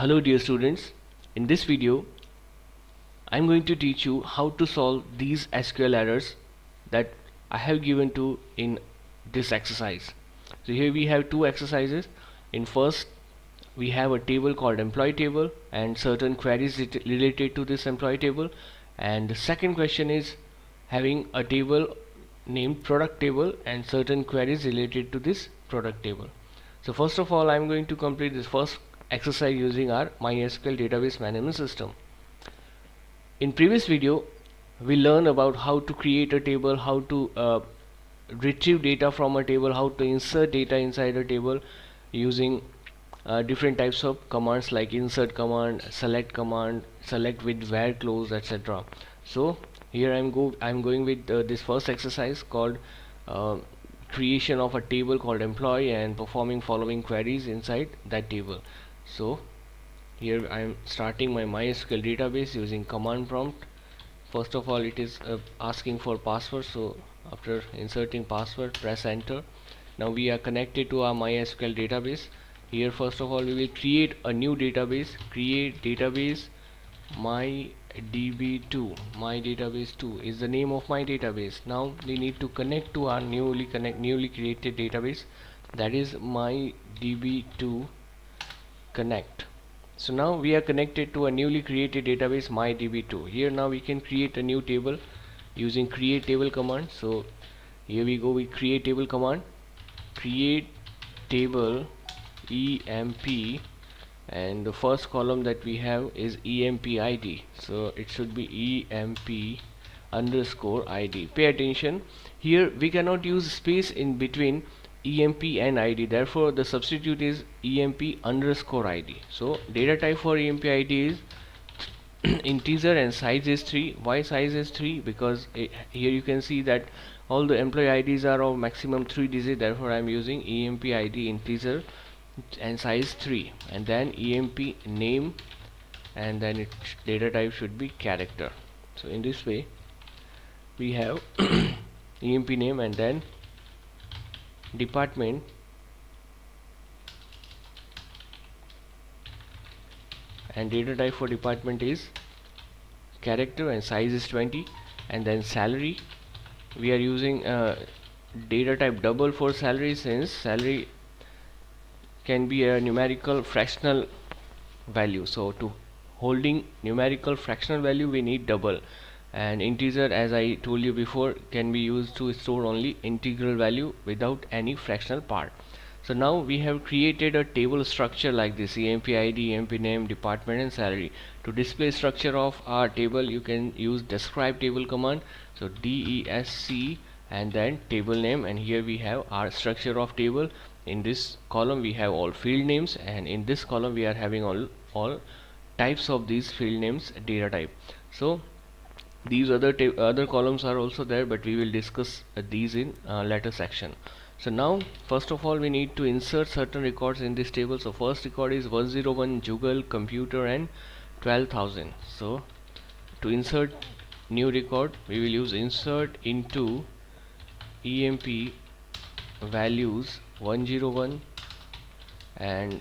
Hello dear students, in this video I'm going to teach you how to solve these SQL errors that I have given to in this exercise. So here we have two exercises. In first we have a table called employee table and certain queries related to this employee table, and the second question is having a table named product table and certain queries related to this product table. So first of all I'm going to complete this first exercise using our MySQL database management system. In previous video we learned about how to create a table, how to retrieve data from a table, how to insert data inside a table using different types of commands like insert command, select with where clause, etc. So here I'm going with this first exercise called uh, creation of a table called employee and performing following queries inside that table. So here I am starting my MySQL database using command prompt. First of all it is asking for password, so after inserting password press enter. Now we are connected to our MySQL database. Here first of all we will create a new database, create database MyDB2. MyDatabase2 is the name of my database. Now we need to connect to our newly created database, that is MyDB2 connect. So now we are connected to a newly created database MyDB2. Here now we can create a new table using create table command. So here we go with create table command, create table emp, and the first column that we have is emp id, so it should be emp underscore id. Pay attention, here we cannot use space in between emp and id, therefore the substitute is emp underscore id. So data type for emp id is integer and size is 3. Why size is 3? Because here you can see that all the employee IDs are of maximum 3 digits, therefore I am using emp id integer and size 3, and then emp name, and then its data type should be character. So in this way we have emp name and then department and data type for department is character and size is 20, and then salary we are using data type double for salary, since salary can be a numerical fractional value, so to holding numerical fractional value we need double, and integer, as I told you before, can be used to store only integral value without any fractional part. So now we have created a table structure like this: emp id, emp name, department and salary. To display structure of our table you can use describe table command, so desc and then table name, and here we have our structure of table. In this column we have all field names, and in this column we are having all types of these field names data type. So these other columns are also there, but we will discuss these in later section. So now first of all we need to insert certain records in this table. So first record is 101 Jugal computer and 12,000. So to insert new record we will use insert into emp values 101 and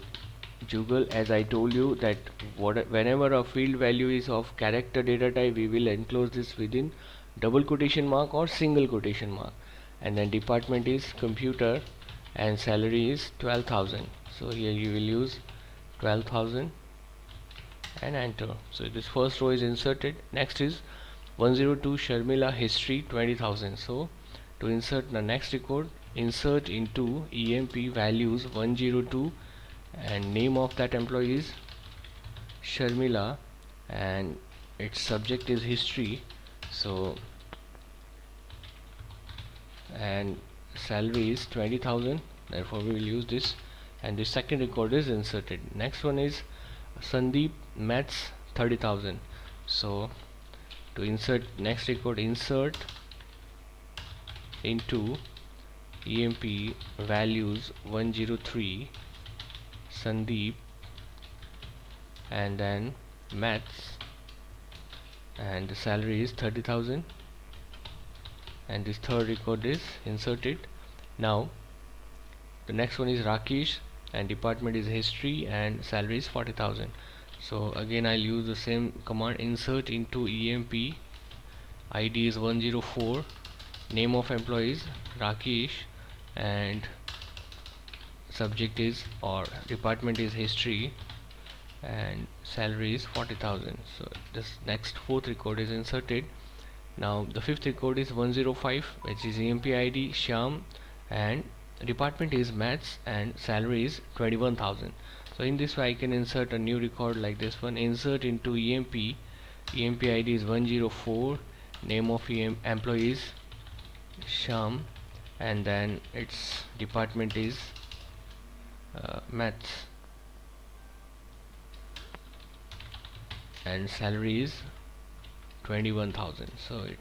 Jugal. As I told you that whenever a field value is of character data type we will enclose this within double quotation mark or single quotation mark, and then department is computer and salary is 12,000. So here you will use 12,000 and enter. So this first row is inserted. Next is 102 Sharmila history 20,000. So to insert the next record, insert into emp values 102 and name of that employee is Sharmila and its subject is history, so and salary is 20,000, therefore we will use this, and the second record is inserted. Next one is Sandeep maths 30,000. So to insert next record, insert into emp values 103 Sandeep and then maths, and the salary is 30,000, and this third record is inserted. Now the next one is Rakesh and department is history, and salary is 40,000. So again I'll use the same command, insert into EMP. ID is 104, name of employees Rakesh, and subject is, or department is history, and salary is 40,000. So this next fourth record is inserted. Now the fifth record is 105, which is EMP ID Shyam, and department is maths, and salary is 21,000. So in this way I can insert a new record like this one, insert into EMP. EMP ID is 104, name of employee is Shyam, and then its department is maths, and salary is 21,000. So it